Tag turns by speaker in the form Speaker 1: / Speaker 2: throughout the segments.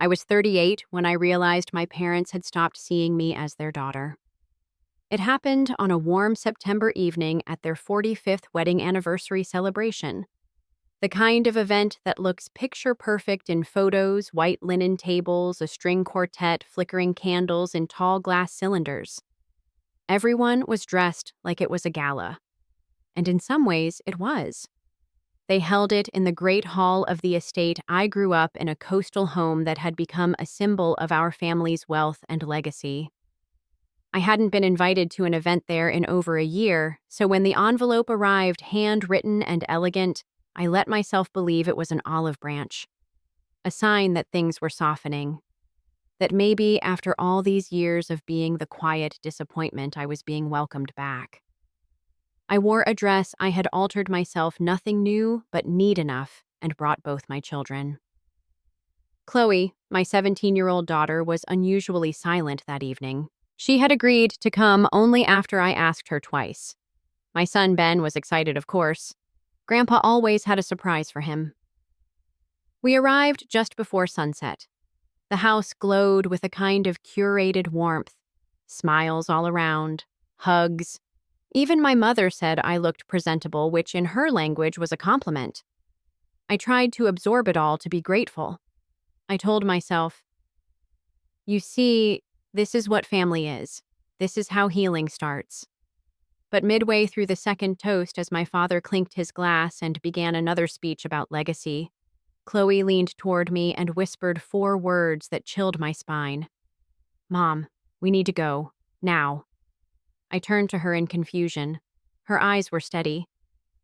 Speaker 1: I was 38 when I realized my parents had stopped seeing me as their daughter. It happened on a warm September evening at their 45th wedding anniversary celebration. The kind of event that looks picture perfect in photos, white linen tables, a string quartet, flickering candles in tall glass cylinders. Everyone was dressed like it was a gala. And in some ways, it was. They held it in the great hall of the estate. I grew up in a coastal home that had become a symbol of our family's wealth and legacy. I hadn't been invited to an event there in over a year, so when the envelope arrived handwritten and elegant, I let myself believe it was an olive branch, a sign that things were softening, that maybe after all these years of being the quiet disappointment, I was being welcomed back. I wore a dress I had altered myself, nothing new but neat enough, and brought both my children. Chloe, my 17-year-old daughter, was unusually silent that evening. She had agreed to come only after I asked her twice. My son Ben was excited, of course. Grandpa always had a surprise for him. We arrived just before sunset. The house glowed with a kind of curated warmth. Smiles all around, hugs. Even my mother said I looked presentable, which in her language was a compliment. I tried to absorb it all to be grateful. I told myself, you see, this is what family is. This is how healing starts. But midway through the second toast, as my father clinked his glass and began another speech about legacy, Chloe leaned toward me and whispered 4 words that chilled my spine. Mom, we need to go. Now. I turned to her in confusion. Her eyes were steady.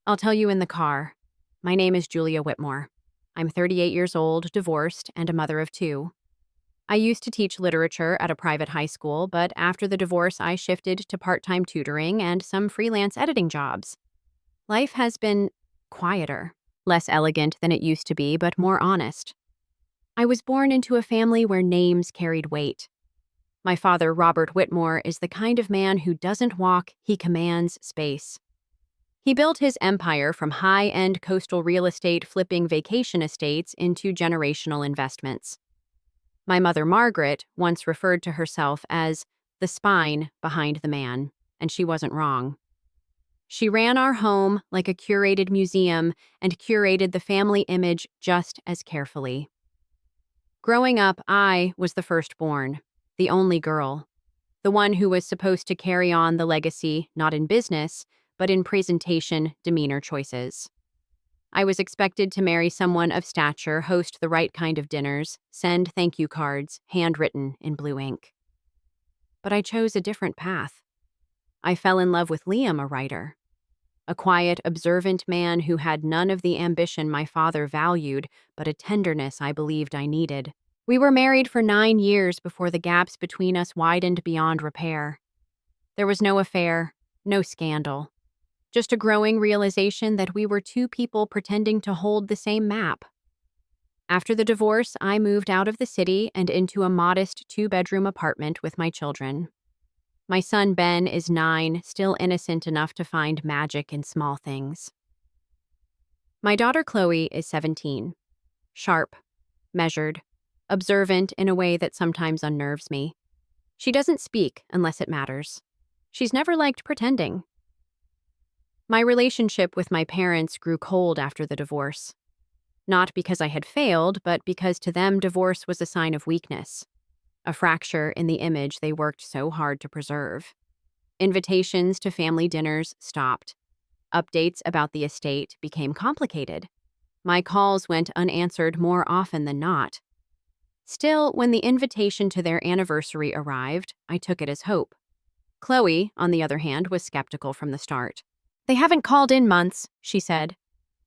Speaker 1: I'll tell you in the car. My name is Julia Whitmore. I'm 38 years old, divorced, and a mother of 2. I used to teach literature at a private high school, but after the divorce, I shifted to part-time tutoring and some freelance editing jobs. Life has been quieter, less elegant than it used to be, but more honest. I was born into a family where names carried weight. My father, Robert Whitmore, is the kind of man who doesn't walk, he commands space. He built his empire from high-end coastal real estate flipping vacation estates into generational investments. My mother, Margaret, once referred to herself as the spine behind the man, and she wasn't wrong. She ran our home like a curated museum and curated the family image just as carefully. Growing up, I was the firstborn, the only girl, the one who was supposed to carry on the legacy, not in business, but in presentation, demeanor choices. I was expected to marry someone of stature, host the right kind of dinners, send thank you cards, handwritten in blue ink. But I chose a different path. I fell in love with Liam, a writer. A quiet, observant man who had none of the ambition my father valued, but a tenderness I believed I needed. We were married for 9 years before the gaps between us widened beyond repair. There was no affair, no scandal. Just a growing realization that we were 2 people pretending to hold the same map. After the divorce, I moved out of the city and into a modest 2-bedroom apartment with my children. My son Ben is 9, still innocent enough to find magic in small things. My daughter Chloe is 17, sharp, measured, observant in a way that sometimes unnerves me. She doesn't speak unless it matters. She's never liked pretending. My relationship with my parents grew cold after the divorce. Not because I had failed, but because to them divorce was a sign of weakness, a fracture in the image they worked so hard to preserve. Invitations to family dinners stopped. Updates about the estate became complicated. My calls went unanswered more often than not. Still, when the invitation to their anniversary arrived, I took it as hope. Chloe, on the other hand, was skeptical from the start. They haven't called in months, she said.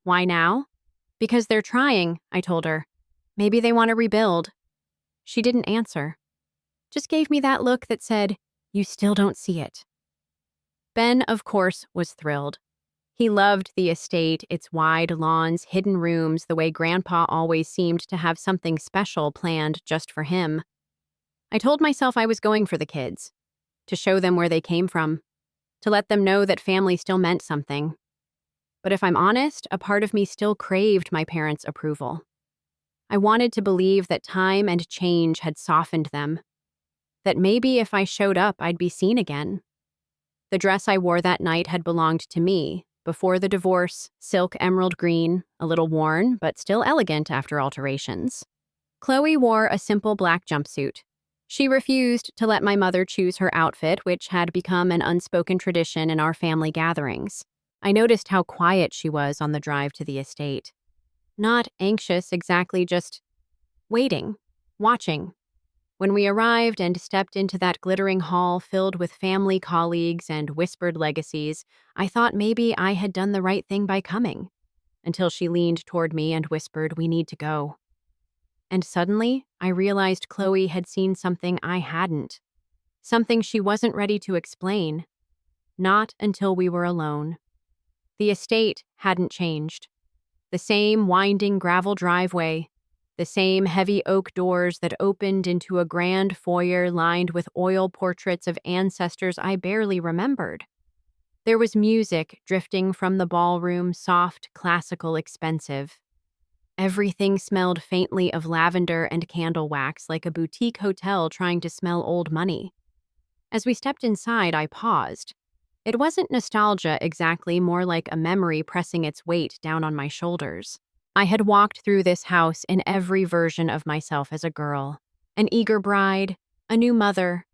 Speaker 1: Why now? Because they're trying, I told her. Maybe they want to rebuild. She didn't answer. Just gave me that look that said, you still don't see it. Ben, of course, was thrilled. He loved the estate, its wide lawns, hidden rooms, the way Grandpa always seemed to have something special planned just for him. I told myself I was going for the kids, to show them where they came from, to let them know that family still meant something. But if I'm honest, a part of me still craved my parents' approval. I wanted to believe that time and change had softened them, that maybe if I showed up, I'd be seen again. The dress I wore that night had belonged to me. Before the divorce, silk emerald green, a little worn, but still elegant after alterations. Chloe wore a simple black jumpsuit. She refused to let my mother choose her outfit, which had become an unspoken tradition in our family gatherings. I noticed how quiet she was on the drive to the estate. Not anxious exactly, just waiting, watching. When we arrived and stepped into that glittering hall filled with family colleagues and whispered legacies, I thought maybe I had done the right thing by coming, until she leaned toward me and whispered, "We need to go." And suddenly, I realized Chloe had seen something I hadn't, something she wasn't ready to explain, not until we were alone. The estate hadn't changed. The same winding gravel driveway, the same heavy oak doors that opened into a grand foyer lined with oil portraits of ancestors I barely remembered. There was music drifting from the ballroom, soft, classical, expensive. Everything smelled faintly of lavender and candle wax, like a boutique hotel trying to smell old money. As we stepped inside, I paused. It wasn't nostalgia exactly, more like a memory pressing its weight down on my shoulders. I had walked through this house in every version of myself as a girl. An eager bride, a new mother,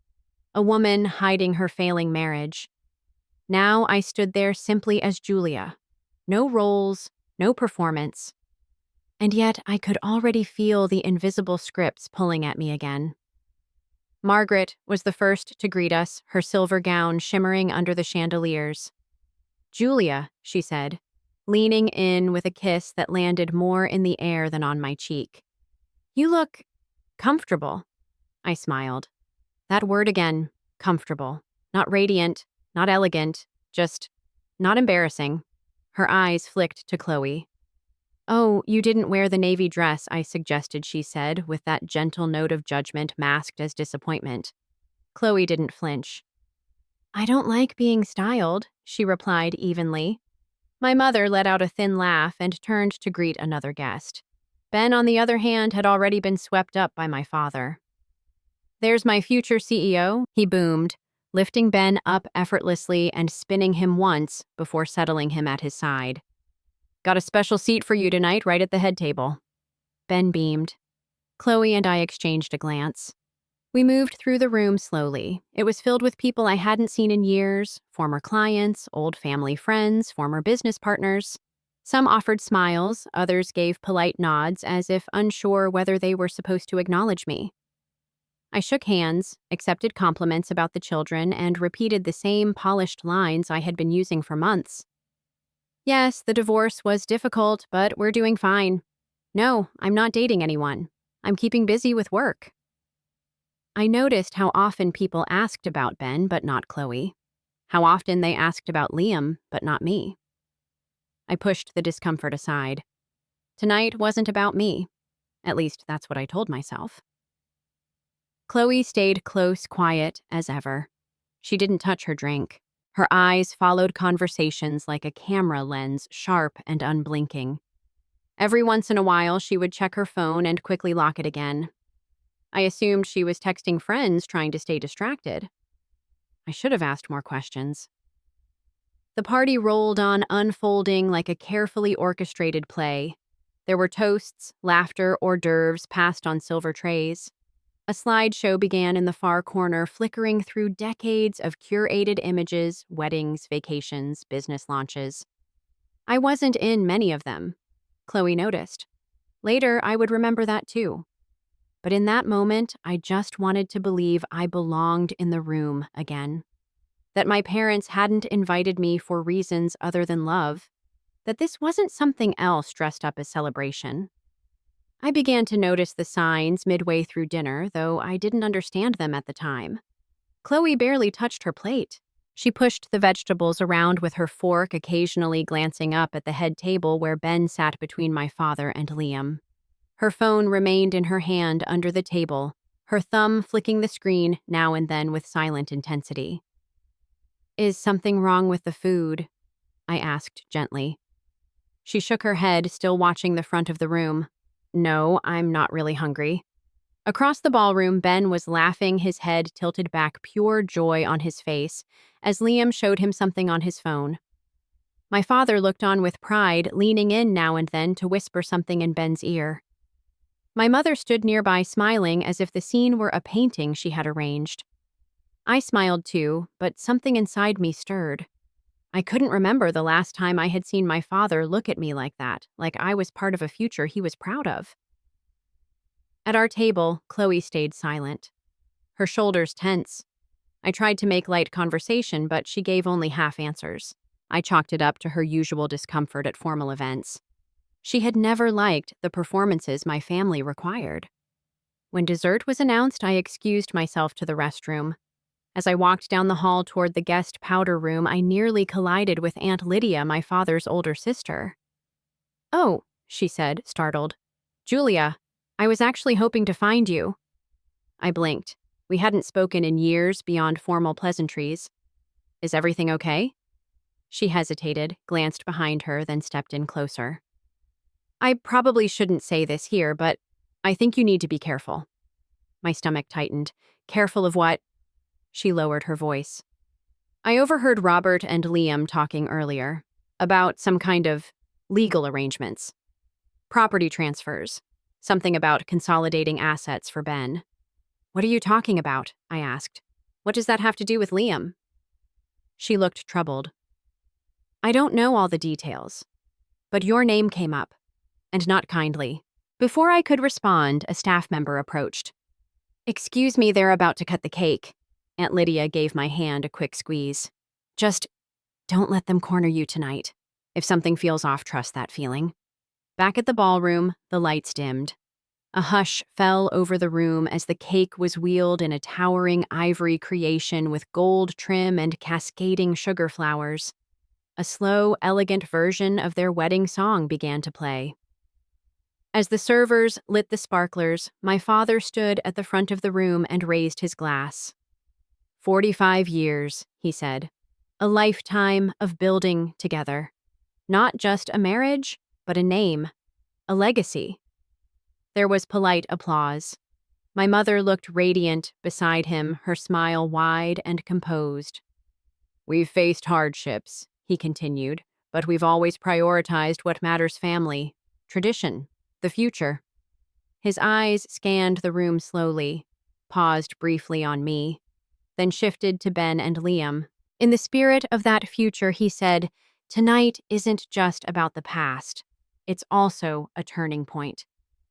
Speaker 1: a woman hiding her failing marriage. Now I stood there simply as Julia. No roles, no performance. And yet I could already feel the invisible scripts pulling at me again. Margaret was the first to greet us, her silver gown shimmering under the chandeliers. "Julia," she said, leaning in with a kiss that landed more in the air than on my cheek. "You look comfortable." I smiled. That word again, comfortable. Not radiant, not elegant, just not embarrassing. Her eyes flicked to Chloe. "Oh, you didn't wear the navy dress," I suggested, she said, with that gentle note of judgment masked as disappointment. Chloe didn't flinch. "I don't like being styled," she replied evenly. My mother let out a thin laugh and turned to greet another guest. Ben, on the other hand, had already been swept up by my father. "There's my future CEO," he boomed, lifting Ben up effortlessly and spinning him once before settling him at his side. "Got a special seat for you tonight, right at the head table." Ben beamed. Chloe and I exchanged a glance. We moved through the room slowly. It was filled with people I hadn't seen in years, former clients, old family friends, former business partners. Some offered smiles, others gave polite nods as if unsure whether they were supposed to acknowledge me. I shook hands, accepted compliments about the children, and repeated the same polished lines I had been using for months. "Yes, the divorce was difficult, but we're doing fine. No, I'm not dating anyone. I'm keeping busy with work." I noticed how often people asked about Ben, but not Chloe. How often they asked about Liam, but not me. I pushed the discomfort aside. Tonight wasn't about me. At least that's what I told myself. Chloe stayed close, quiet as ever. She didn't touch her drink. Her eyes followed conversations like a camera lens, sharp and unblinking. Every once in a while, she would check her phone and quickly lock it again. I assumed she was texting friends trying to stay distracted. I should have asked more questions. The party rolled on, unfolding like a carefully orchestrated play. There were toasts, laughter, hors d'oeuvres passed on silver trays. A slideshow began in the far corner, flickering through decades of curated images, weddings, vacations, business launches. I wasn't in many of them. Chloe noticed. Later, I would remember that too. But in that moment, I just wanted to believe I belonged in the room again. That my parents hadn't invited me for reasons other than love. That this wasn't something else dressed up as celebration. I began to notice the signs midway through dinner, though I didn't understand them at the time. Chloe barely touched her plate. She pushed the vegetables around with her fork, occasionally glancing up at the head table where Ben sat between my father and Liam. Her phone remained in her hand under the table, her thumb flicking the screen now and then with silent intensity. "Is something wrong with the food?" I asked gently. She shook her head, still watching the front of the room. No, I'm not really hungry. Across the ballroom, Ben was laughing, his head tilted back, pure joy on his face, as Liam showed him something on his phone. My father looked on with pride, leaning in now and then to whisper something in Ben's ear. My mother stood nearby, smiling as if the scene were a painting she had arranged. I smiled too, but something inside me stirred. I couldn't remember the last time I had seen my father look at me like that, like I was part of a future he was proud of. At our table, Chloe stayed silent, her shoulders tense. I tried to make light conversation, but she gave only half answers. I chalked it up to her usual discomfort at formal events. She had never liked the performances my family required. When dessert was announced, I excused myself to the restroom. As I walked down the hall toward the guest powder room, I nearly collided with Aunt Lydia, my father's older sister. "Oh," she said, startled. "Julia, I was actually hoping to find you." I blinked. We hadn't spoken in years beyond formal pleasantries. "Is everything okay?" She hesitated, glanced behind her, then stepped in closer. "I probably shouldn't say this here, but I think you need to be careful." My stomach tightened. "Careful of what?" She lowered her voice. "I overheard Robert and Liam talking earlier about some kind of legal arrangements. Property transfers. Something about consolidating assets for Ben." "What are you talking about?" I asked. "What does that have to do with Liam?" She looked troubled. "I don't know all the details, but your name came up, and not kindly." Before I could respond, a staff member approached. "Excuse me, they're about to cut the cake." Aunt Lydia gave my hand a quick squeeze. "Just don't let them corner you tonight. If something feels off, trust that feeling." Back at the ballroom, the lights dimmed. A hush fell over the room as the cake was wheeled in a towering ivory creation with gold trim and cascading sugar flowers. A slow, elegant version of their wedding song began to play. As the servers lit the sparklers, my father stood at the front of the room and raised his glass. 45 years, he said. A lifetime of building together. Not just a marriage, but a name, a legacy. There was polite applause. My mother looked radiant beside him, her smile wide and composed. "We've faced hardships," he continued, "but we've always prioritized what matters: family, tradition, the future." His eyes scanned the room slowly, paused briefly on me, then shifted to Ben and Liam. In the spirit of that future, he said, "Tonight isn't just about the past. It's also a turning point.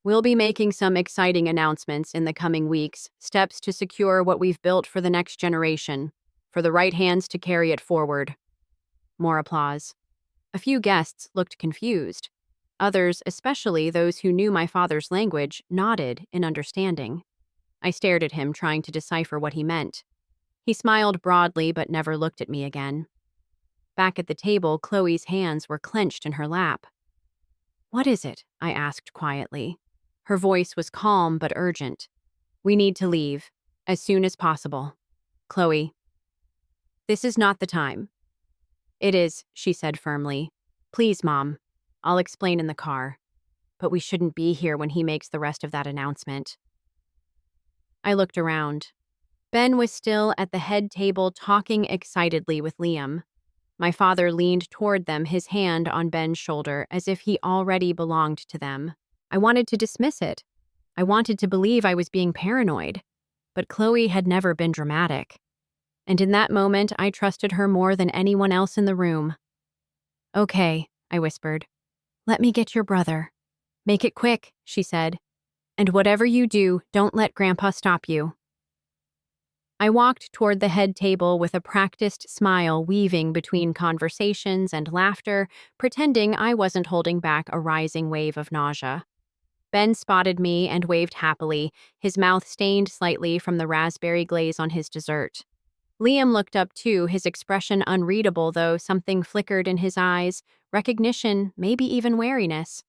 Speaker 1: We'll be making some exciting announcements in the coming weeks, steps to secure what we've built for the next generation, for the right hands to carry it forward." More applause. A few guests looked confused. Others, especially those who knew my father's language, nodded in understanding. I stared at him, trying to decipher what he meant. He smiled broadly but never looked at me again. Back at the table, Chloe's hands were clenched in her lap. "What is it?" I asked quietly. Her voice was calm but urgent. "We need to leave, as soon as possible. Chloe." "This is not the time." "It is," she said firmly. "Please, Mom. I'll explain in the car. But we shouldn't be here when he makes the rest of that announcement." I looked around. Ben was still at the head table talking excitedly with Liam. My father leaned toward them, his hand on Ben's shoulder, as if he already belonged to them. I wanted to dismiss it. I wanted to believe I was being paranoid. But Chloe had never been dramatic. And in that moment, I trusted her more than anyone else in the room. "Okay," I whispered. "Let me get your brother." "Make it quick," she said. "And whatever you do, don't let Grandpa stop you." I walked toward the head table with a practiced smile weaving between conversations and laughter, pretending I wasn't holding back a rising wave of nausea. Ben spotted me and waved happily, his mouth stained slightly from the raspberry glaze on his dessert. Liam looked up too, his expression unreadable, though something flickered in his eyes, recognition, maybe even wariness.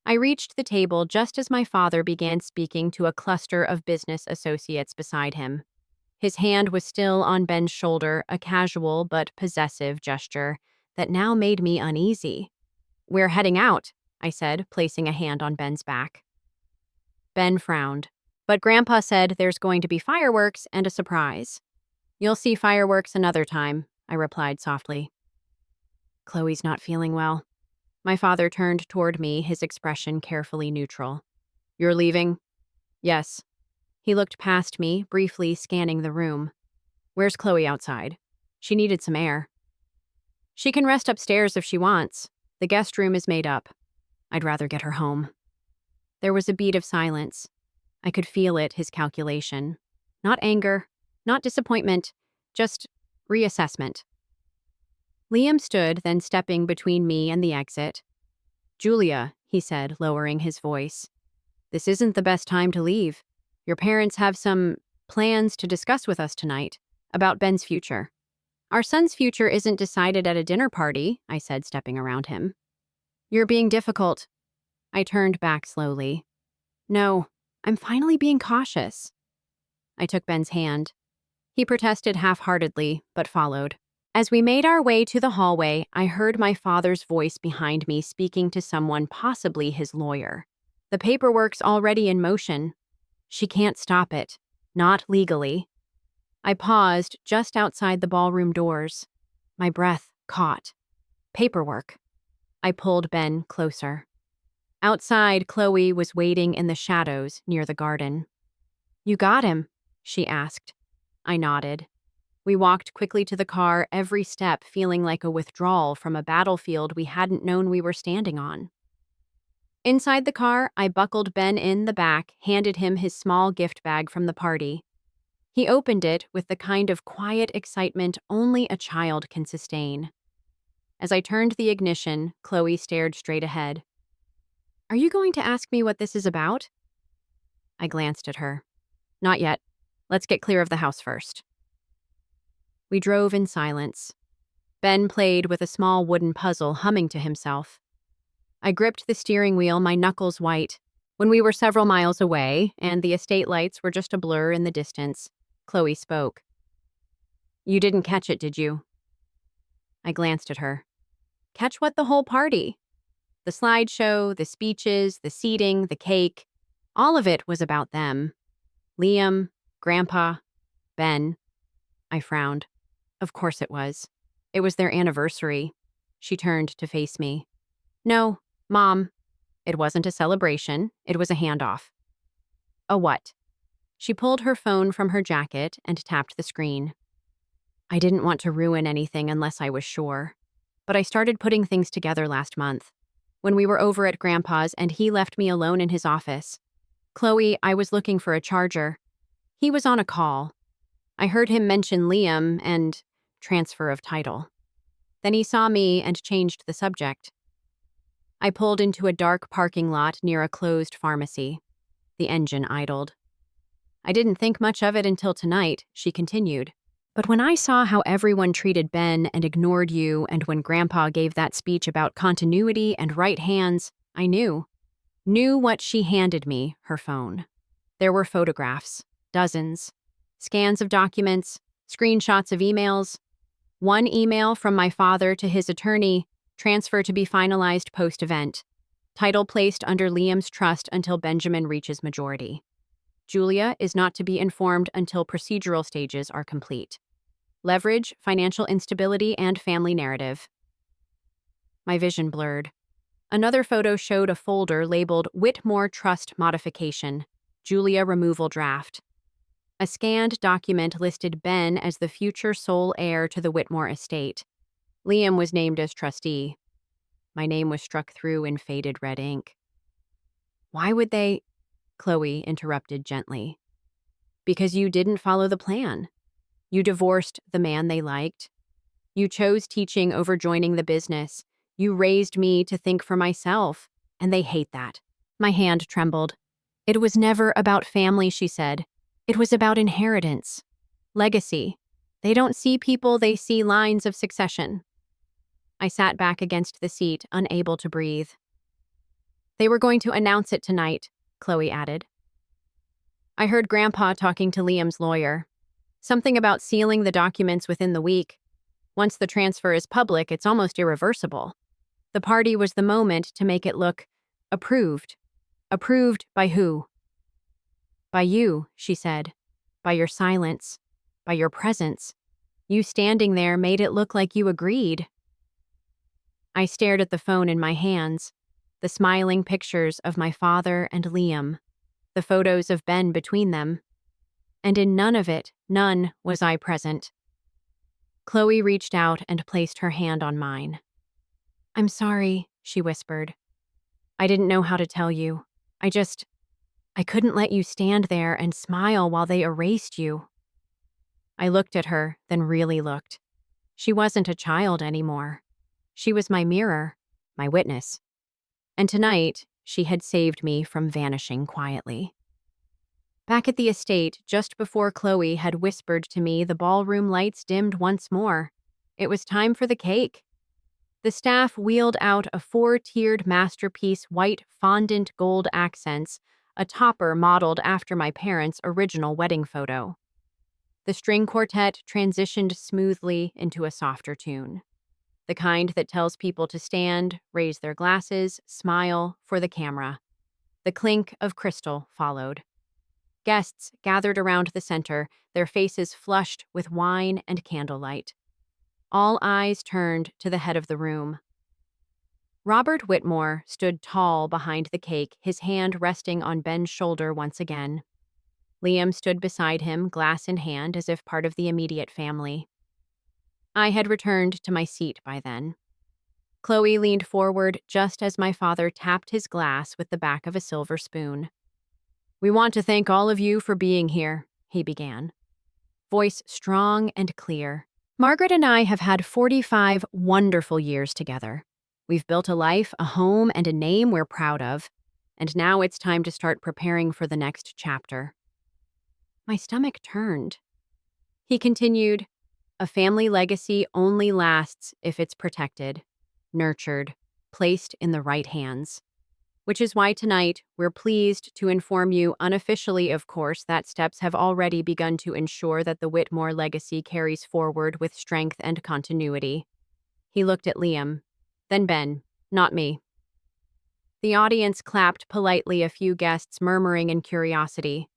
Speaker 1: I reached the table just as my father began speaking to a cluster of business associates beside him. His hand was still on Ben's shoulder, a casual but possessive gesture that now made me uneasy. "We're heading out," I said, placing a hand on Ben's back. Ben frowned. But Grandpa said there's going to be fireworks and a surprise. You'll see fireworks another time, I replied softly. Chloe's not feeling well. My father turned toward me, his expression carefully neutral. You're leaving? Yes. He looked past me, briefly scanning the room. Where's Chloe outside? She needed some air. She can rest upstairs if she wants. The guest room is made up. I'd rather get her home. There was a beat of silence. I could feel it, his calculation. Not anger, not disappointment, just reassessment. Liam stood, then stepping between me and the exit. Julia, he said, lowering his voice. This isn't the best time to leave. Your parents have some plans to discuss with us tonight about Ben's future. Our son's future isn't decided at a dinner party, I said, stepping around him. You're being difficult. I turned back slowly. No, I'm finally being cautious. I took Ben's hand. He protested half-heartedly, but followed. As we made our way to the hallway, I heard my father's voice behind me speaking to someone, possibly his lawyer. The paperwork's already in motion. She can't stop it. Not legally. I paused just outside the ballroom doors. My breath caught. Paperwork. I pulled Ben closer. Outside, Chloe was waiting in the shadows near the garden. You got him? She asked. I nodded. We walked quickly to the car, every step feeling like a withdrawal from a battlefield we hadn't known we were standing on. Inside the car, I buckled Ben in the back, handed him his small gift bag from the party. He opened it with the kind of quiet excitement only a child can sustain. As I turned the ignition, Chloe stared straight ahead. Are you going to ask me what this is about? I glanced at her. Not yet. Let's get clear of the house first. We drove in silence. Ben played with a small wooden puzzle, humming to himself. I gripped the steering wheel, my knuckles white. When we were several miles away, and the estate lights were just a blur in the distance, Chloe spoke. You didn't catch it, did you? I glanced at her. Catch what? The whole party? The slideshow, the speeches, the seating, the cake. All of it was about them. Liam, Grandpa, Ben. I frowned. Of course it was. It was their anniversary. She turned to face me. No, Mom. It wasn't a celebration. It was a handoff. A what? She pulled her phone from her jacket and tapped the screen. I didn't want to ruin anything unless I was sure. But I started putting things together last month, when we were over at Grandpa's and he left me alone in his office. Chloe, I was looking for a charger. He was on a call. I heard him mention Liam and transfer of title. Then he saw me and changed the subject. I pulled into a dark parking lot near a closed pharmacy. The engine idled. I didn't think much of it until tonight, she continued. But when I saw how everyone treated Ben and ignored you, and when Grandpa gave that speech about continuity and right hands, I knew. Knew what she handed me, her phone. There were photographs, dozens, scans of documents, screenshots of emails. One email from my father to his attorney, transfer to be finalized post-event. Title placed under Liam's trust until Benjamin reaches majority. Julia is not to be informed until procedural stages are complete. Leverage, financial instability, and family narrative. My vision blurred. Another photo showed a folder labeled Whitmore Trust Modification, Julia Removal Draft. A scanned document listed Ben as the future sole heir to the Whitmore estate. Liam was named as trustee. My name was struck through in faded red ink. Why would they? Chloe interrupted gently. Because you didn't follow the plan. You divorced the man they liked. You chose teaching over joining the business. You raised me to think for myself, and they hate that. My hand trembled. It was never about family, she said. It was about inheritance. Legacy. They don't see people, they see lines of succession. I sat back against the seat, unable to breathe. They were going to announce it tonight, Chloe added. I heard Grandpa talking to Liam's lawyer. Something about sealing the documents within the week. Once the transfer is public, it's almost irreversible. The party was the moment to make it look approved. Approved by who? By you, she said. By your silence. By your presence. You standing there made it look like you agreed. I stared at the phone in my hands, the smiling pictures of my father and Liam, the photos of Ben between them. And in none of it, none was I present. Chloe reached out and placed her hand on mine. I'm sorry, she whispered. I didn't know how to tell you. I couldn't let you stand there and smile while they erased you. I looked at her, then really looked. She wasn't a child anymore. She was my mirror, my witness. And tonight, she had saved me from vanishing quietly. Back at the estate, just before Chloe had whispered to me, the ballroom lights dimmed once more. It was time for the cake. The staff wheeled out a 4-tiered masterpiece, white fondant gold accents, a topper modeled after my parents' original wedding photo. The string quartet transitioned smoothly into a softer tune, the kind that tells people to stand, raise their glasses, smile for the camera. The clink of crystal followed. Guests gathered around the center, their faces flushed with wine and candlelight. All eyes turned to the head of the room. Robert Whitmore stood tall behind the cake, his hand resting on Ben's shoulder once again. Liam stood beside him, glass in hand, as if part of the immediate family. I had returned to my seat by then. Chloe leaned forward just as my father tapped his glass with the back of a silver spoon. We want to thank all of you for being here, he began. Voice strong and clear. Margaret and I have had 45 wonderful years together. We've built a life, a home, and a name we're proud of. And now it's time to start preparing for the next chapter. My stomach turned. He continued, a family legacy only lasts if it's protected, nurtured, placed in the right hands. Which is why tonight we're pleased to inform you, unofficially of course, that steps have already begun to ensure that the Whitmore legacy carries forward with strength and continuity. He looked at Liam, then Ben, not me. The audience clapped politely, a few guests murmuring in curiosity.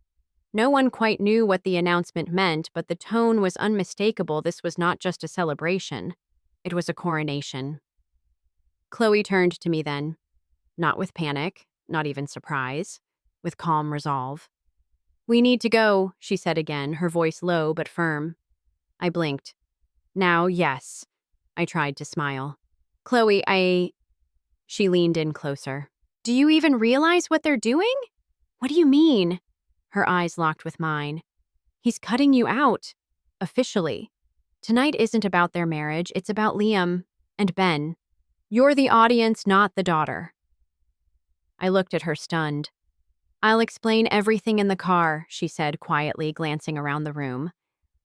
Speaker 1: No one quite knew what the announcement meant, but the tone was unmistakable. This was not just a celebration. It was a coronation. Chloe turned to me then. Not with panic, not even surprise, with calm resolve. We need to go, she said again, her voice low but firm. I blinked. Now, yes. I tried to smile. Chloe, She leaned in closer. Do you even realize what they're doing? What do you mean? Her eyes locked with mine. He's cutting you out. Officially. Tonight isn't about their marriage, it's about Liam and Ben. You're the audience, not the daughter. I looked at her stunned. I'll explain everything in the car, she said quietly, glancing around the room.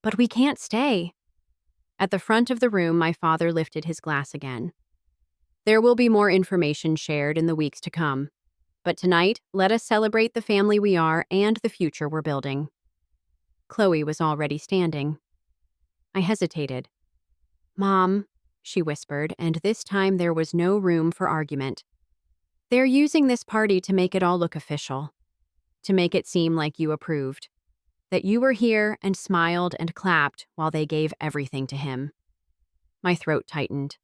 Speaker 1: But we can't stay. At the front of the room, my father lifted his glass again. There will be more information shared in the weeks to come. But tonight, let us celebrate the family we are and the future we're building. Chloe was already standing. I hesitated. Mom, she whispered, and this time there was no room for argument. They're using this party to make it all look official, to make it seem like you approved, that you were here and smiled and clapped while they gave everything to him. My throat tightened.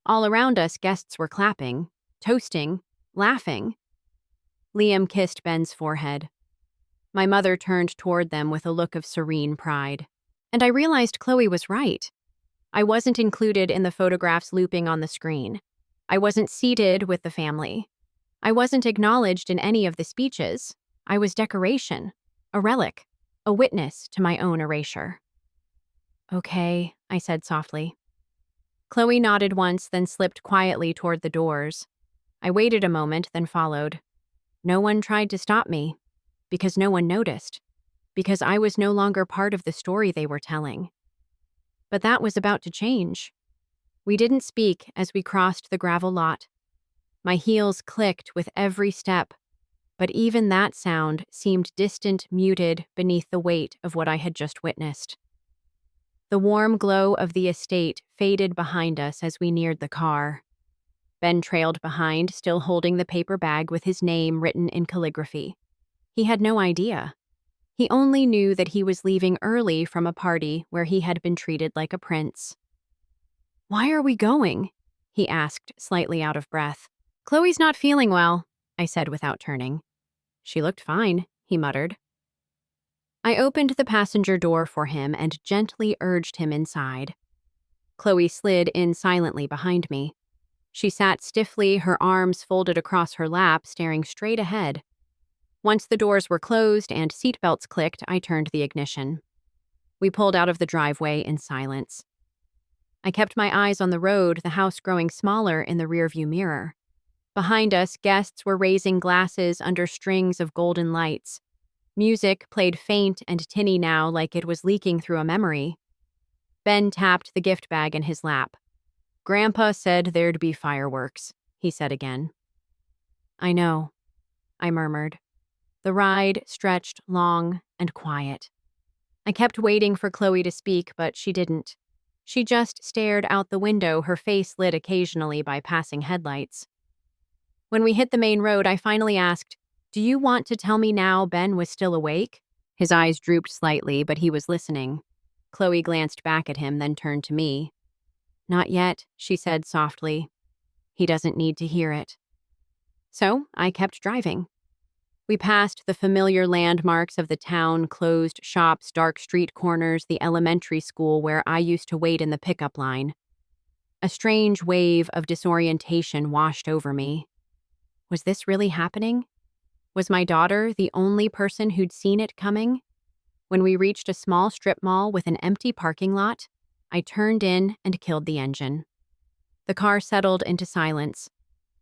Speaker 1: All around us, guests were clapping, toasting, laughing. Liam kissed Ben's forehead. My mother turned toward them with a look of serene pride. And I realized Chloe was right. I wasn't included in the photographs looping on the screen. I wasn't seated with the family. I wasn't acknowledged in any of the speeches. I was decoration, a relic, a witness to my own erasure. Okay, I said softly. Chloe nodded once, then slipped quietly toward the doors. I waited a moment, then followed. No one tried to stop me, because no one noticed, because I was no longer part of the story they were telling. But that was about to change. We didn't speak as we crossed the gravel lot. My heels clicked with every step, but even that sound seemed distant, muted beneath the weight of what I had just witnessed. The warm glow of the estate faded behind us as we neared the car. Ben trailed behind, still holding the paper bag with his name written in calligraphy. He had no idea. He only knew that he was leaving early from a party where he had been treated like a prince. "Why are we going?" he asked, slightly out of breath. "Chloe's not feeling well," I said without turning. "She looked fine," he muttered. I opened the passenger door for him and gently urged him inside. Chloe slid in silently behind me. She sat stiffly, her arms folded across her lap, staring straight ahead. Once the doors were closed and seatbelts clicked, I turned the ignition. We pulled out of the driveway in silence. I kept my eyes on the road, the house growing smaller in the rearview mirror. Behind us, guests were raising glasses under strings of golden lights. Music played faint and tinny now, like it was leaking through a memory. Ben tapped the gift bag in his lap. "Grandpa said there'd be fireworks," he said again. "I know," I murmured. The ride stretched long and quiet. I kept waiting for Chloe to speak, but she didn't. She just stared out the window, her face lit occasionally by passing headlights. When we hit the main road, I finally asked, "Do you want to tell me now Ben was still awake?" His eyes drooped slightly, but he was listening. Chloe glanced back at him, then turned to me. "Not yet," she said softly. "He doesn't need to hear it." So I kept driving. We passed the familiar landmarks of the town, closed shops, dark street corners, the elementary school where I used to wait in the pickup line. A strange wave of disorientation washed over me. Was this really happening? Was my daughter the only person who'd seen it coming? When we reached a small strip mall with an empty parking lot, I turned in and killed the engine. The car settled into silence.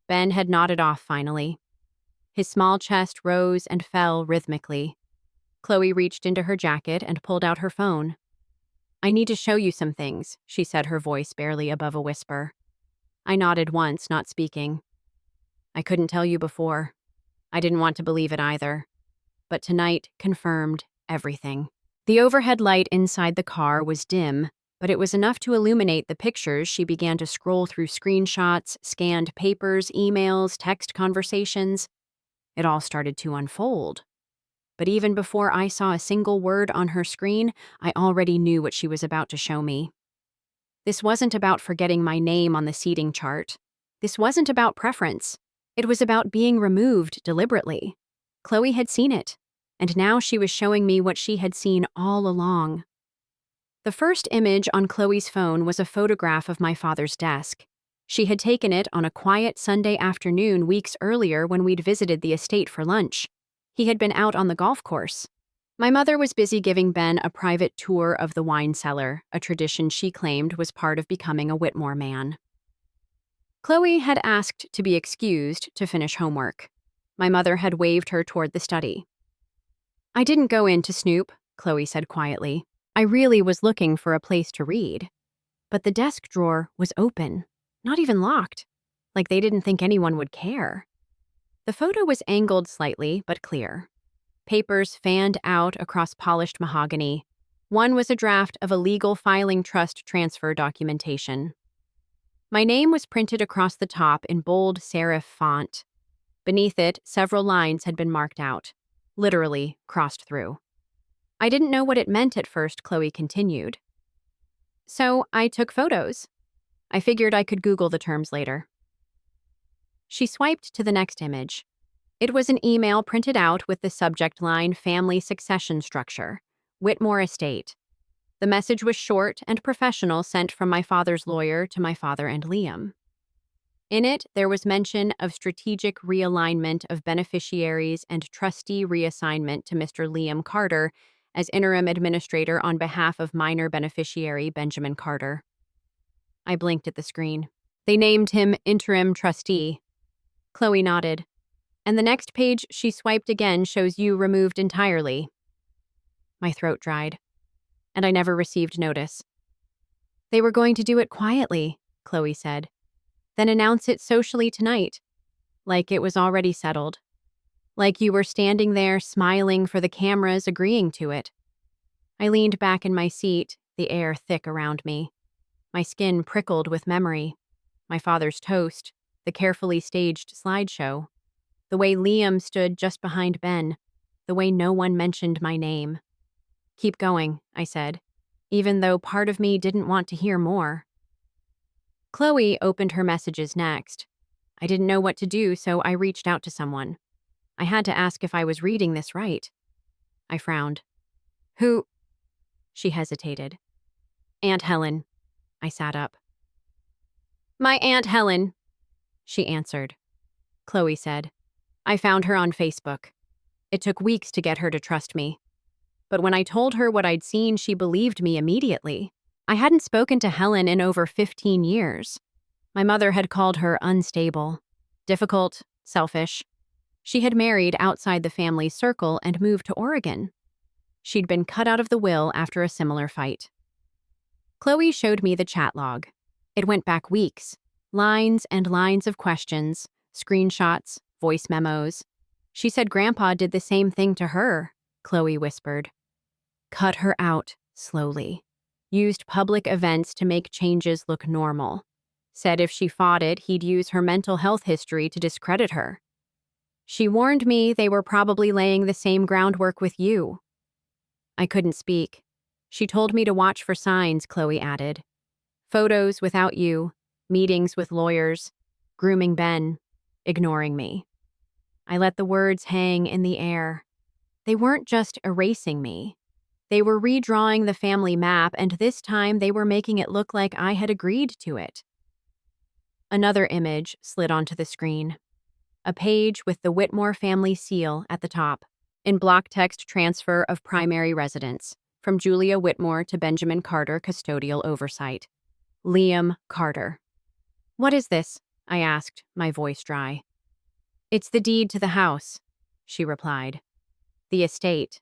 Speaker 1: Ben had nodded off finally. His small chest rose and fell rhythmically. Chloe reached into her jacket and pulled out her phone. "I need to show you some things," she said, her voice barely above a whisper. I nodded once, not speaking. "I couldn't tell you before. I didn't want to believe it either. But tonight confirmed everything." The overhead light inside the car was dim, but it was enough to illuminate the pictures. She began to scroll through screenshots, scanned papers, emails, text conversations. It all started to unfold. But even before I saw a single word on her screen, I already knew what she was about to show me. This wasn't about forgetting my name on the seating chart. This wasn't about preference. It was about being removed deliberately. Chloe had seen it, and now she was showing me what she had seen all along. The first image on Chloe's phone was a photograph of my father's desk. She had taken it on a quiet Sunday afternoon weeks earlier when we'd visited the estate for lunch. He had been out on the golf course. My mother was busy giving Ben a private tour of the wine cellar, a tradition she claimed was part of becoming a Whitmore man. Chloe had asked to be excused to finish homework. My mother had waved her toward the study. "I didn't go in to snoop," Chloe said quietly. "I really was looking for a place to read." But the desk drawer was open, not even locked, like they didn't think anyone would care. The photo was angled slightly, but clear. Papers fanned out across polished mahogany. One was a draft of a legal filing trust transfer documentation. My name was printed across the top in bold serif font. Beneath it, several lines had been marked out, literally crossed through. I didn't know what it meant at first, Chloe continued. So I took photos. I figured I could Google the terms later. She swiped to the next image. It was an email printed out with the subject line Family Succession Structure, Whitmore Estate. The message was short and professional, sent from my father's lawyer to my father and Liam. In it, there was mention of strategic realignment of beneficiaries and trustee reassignment to Mr. Liam Carter as interim administrator on behalf of minor beneficiary Benjamin Carter. I blinked at the screen. They named him interim trustee. Chloe nodded. And the next page she swiped again shows you removed entirely. My throat dried. And I never received notice. "They were going to do it quietly," Chloe said. "Then announce it socially tonight. Like it was already settled. Like you were standing there smiling for the cameras, agreeing to it." I leaned back in my seat, the air thick around me. My skin prickled with memory. My father's toast, the carefully staged slideshow. The way Liam stood just behind Ben. the way no one mentioned my name. "Keep going," I said, even though part of me didn't want to hear more. Chloe opened her messages next. I didn't know what to do, so I reached out to someone. I had to ask if I was reading this right. I frowned. "Who?" She hesitated. "Aunt Helen." I sat up. "My Aunt Helen," she answered. Chloe said, "I found her on Facebook. It took weeks to get her to trust me. But when I told her what I'd seen, she believed me immediately. I hadn't spoken to Helen in over 15 years. My mother had called her unstable, difficult, selfish. She had married outside the family circle and moved to Oregon. She'd been cut out of the will after a similar fight." Chloe showed me the chat log. It went back weeks. Lines and lines of questions, screenshots, voice memos. "She said Grandpa did the same thing to her," Chloe whispered. "Cut her out, slowly. Used public events to make changes look normal. Said if she fought it, he'd use her mental health history to discredit her. She warned me they were probably laying the same groundwork with you." I couldn't speak. "She told me to watch for signs," Chloe added. "Photos without you, meetings with lawyers, grooming Ben, ignoring me." I let the words hang in the air. They weren't just erasing me. They were redrawing the family map, and this time they were making it look like I had agreed to it. Another image slid onto the screen. A page with the Whitmore family seal at the top, in block text transfer of primary residence, from Julia Whitmore to Benjamin Carter, custodial oversight. Liam Carter. "What is this?" I asked, my voice dry. "It's the deed to the house," she replied. "The estate."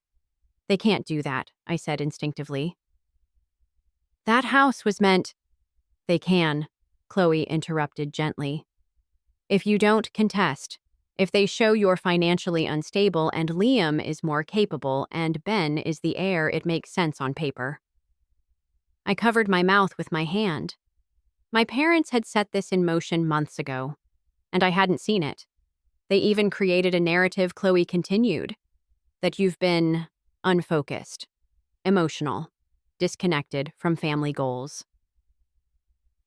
Speaker 1: "They can't do that," I said instinctively. "That house was meant—" "They can," Chloe interrupted gently. "If you don't contest, if they show you're financially unstable and Liam is more capable and Ben is the heir, it makes sense on paper." I covered my mouth with my hand. My parents had set this in motion months ago, and I hadn't seen it. They even created a narrative, Chloe continued, that you've been unfocused, emotional, disconnected from family goals.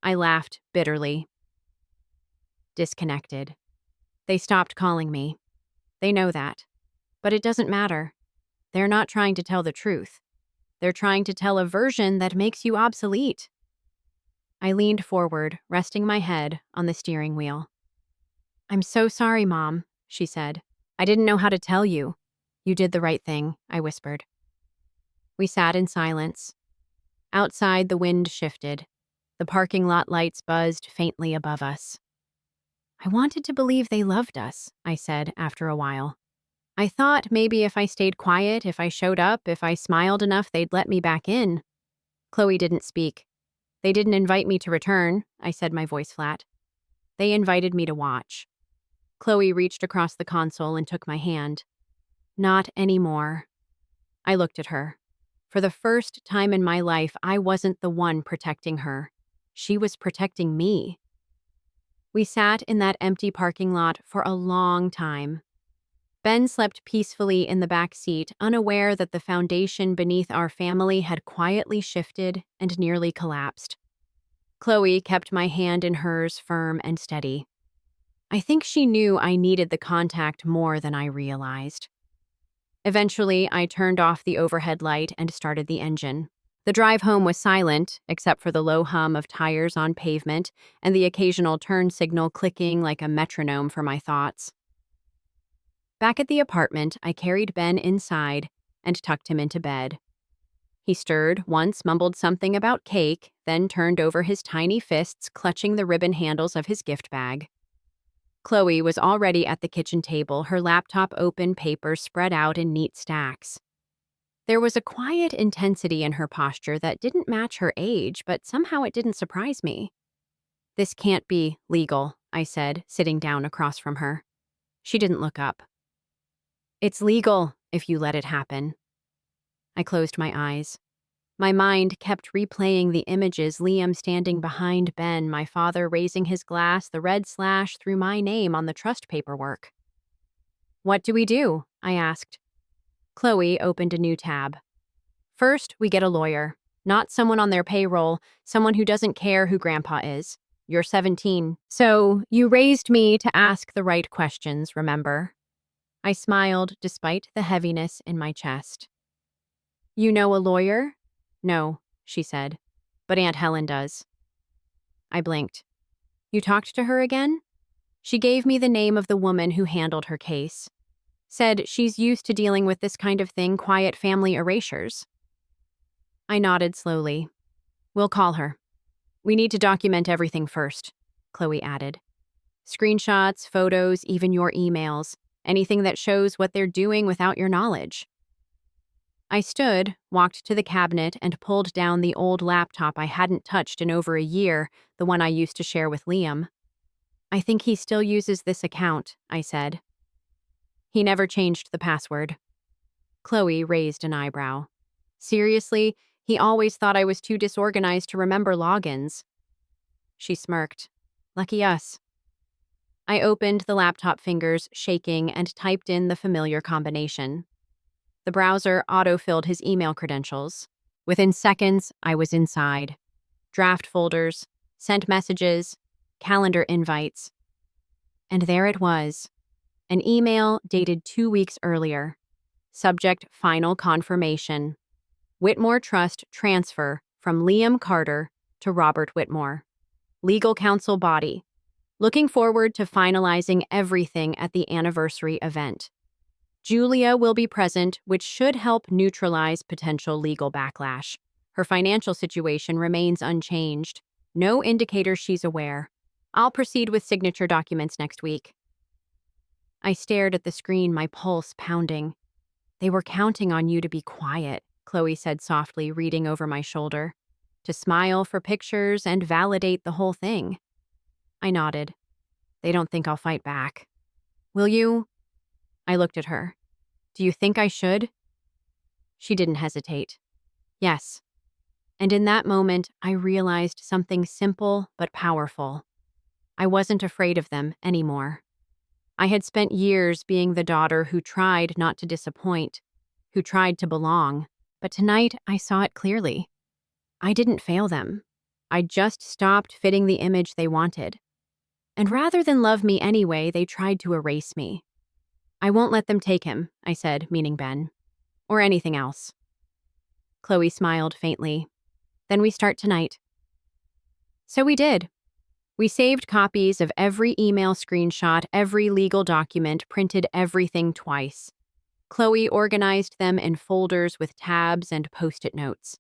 Speaker 1: I laughed bitterly. Disconnected. They stopped calling me. They know that. But it doesn't matter. They're not trying to tell the truth. They're trying to tell a version that makes you obsolete. I leaned forward, resting my head on the steering wheel. "I'm so sorry, Mom," she said. "I didn't know how to tell you." "You did the right thing," I whispered. We sat in silence. Outside, the wind shifted. The parking lot lights buzzed faintly above us. "I wanted to believe they loved us," I said after a while. "I thought maybe if I stayed quiet, if I showed up, if I smiled enough, they'd let me back in." Chloe didn't speak. "They didn't invite me to return," I said, my voice flat. "They invited me to watch." Chloe reached across the console and took my hand. "Not anymore." I looked at her. For the first time in my life, I wasn't the one protecting her. She was protecting me. We sat in that empty parking lot for a long time. Ben slept peacefully in the back seat, unaware that the foundation beneath our family had quietly shifted and nearly collapsed. Chloe kept my hand in hers, firm and steady. I think she knew I needed the contact more than I realized. Eventually, I turned off the overhead light and started the engine. The drive home was silent, except for the low hum of tires on pavement and the occasional turn signal clicking like a metronome for my thoughts. Back at the apartment, I carried Ben inside and tucked him into bed. He stirred once, mumbled something about cake, then turned over his tiny fists, clutching the ribbon handles of his gift bag. Chloe was already at the kitchen table, her laptop open, papers spread out in neat stacks. There was a quiet intensity in her posture that didn't match her age, but somehow it didn't surprise me. "This can't be legal," I said, sitting down across from her. She didn't look up. "It's legal if you let it happen." I closed my eyes. My mind kept replaying the images: Liam standing behind Ben, my father raising his glass, the red slash through my name on the trust paperwork. "What do we do?" I asked. Chloe opened a new tab. First, we get a lawyer. Not someone on their payroll, someone who doesn't care who Grandpa is. You're 17, so you raised me to ask the right questions, remember? I smiled despite the heaviness in my chest. You know a lawyer? No, she said, but Aunt Helen does. I blinked. You talked to her again? She gave me the name of the woman who handled her case. Said she's used to dealing with this kind of thing, quiet family erasures. I nodded slowly. We'll call her. We need to document everything first, Chloe added. Screenshots, photos, even your emails. Anything that shows what they're doing without your knowledge. I stood, walked to the cabinet, and pulled down the old laptop I hadn't touched in over a year, the one I used to share with Liam. I think he still uses this account, I said. He never changed the password. Chloe raised an eyebrow. Seriously, he always thought I was too disorganized to remember logins. She smirked. Lucky us. I opened the laptop fingers, shaking, and typed in the familiar combination. The browser auto-filled his email credentials. Within seconds, I was inside. Draft folders, sent messages, calendar invites. And there it was. An email dated 2 weeks earlier. Subject final confirmation. Whitmore Trust transfer from Liam Carter to Robert Whitmore. Legal counsel body. Looking forward to finalizing everything at the anniversary event. Julia will be present, which should help neutralize potential legal backlash. Her financial situation remains unchanged. No indicator she's aware. I'll proceed with signature documents next week. I stared at the screen, my pulse pounding. They were counting on you to be quiet, Chloe said softly, reading over my shoulder. To smile for pictures and validate the whole thing. I nodded. They don't think I'll fight back. Will you? I looked at her. Do you think I should? She didn't hesitate. Yes. And in that moment, I realized something simple but powerful. I wasn't afraid of them anymore. I had spent years being the daughter who tried not to disappoint, who tried to belong, but tonight I saw it clearly. I didn't fail them. I just stopped fitting the image they wanted. And rather than love me anyway, they tried to erase me. I won't let them take him, I said, meaning Ben. Or anything else. Chloe smiled faintly. Then we start tonight. So we did. We saved copies of every email screenshot, every legal document, printed everything twice. Chloe organized them in folders with tabs and post-it notes.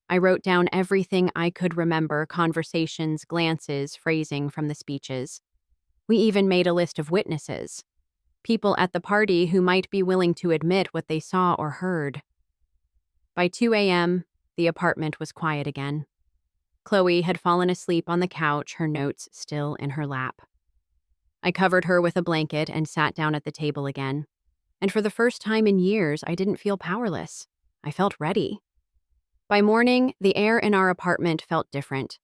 Speaker 1: I wrote down everything I could remember, conversations, glances, phrasing from the speeches. We even made a list of witnesses. People at the party who might be willing to admit what they saw or heard. By 2 a.m., the apartment was quiet again. Chloe had fallen asleep on the couch, her notes still in her lap. I covered her with a blanket and sat down at the table again. And for the first time in years, I didn't feel powerless. I felt ready. By morning, the air in our apartment felt different.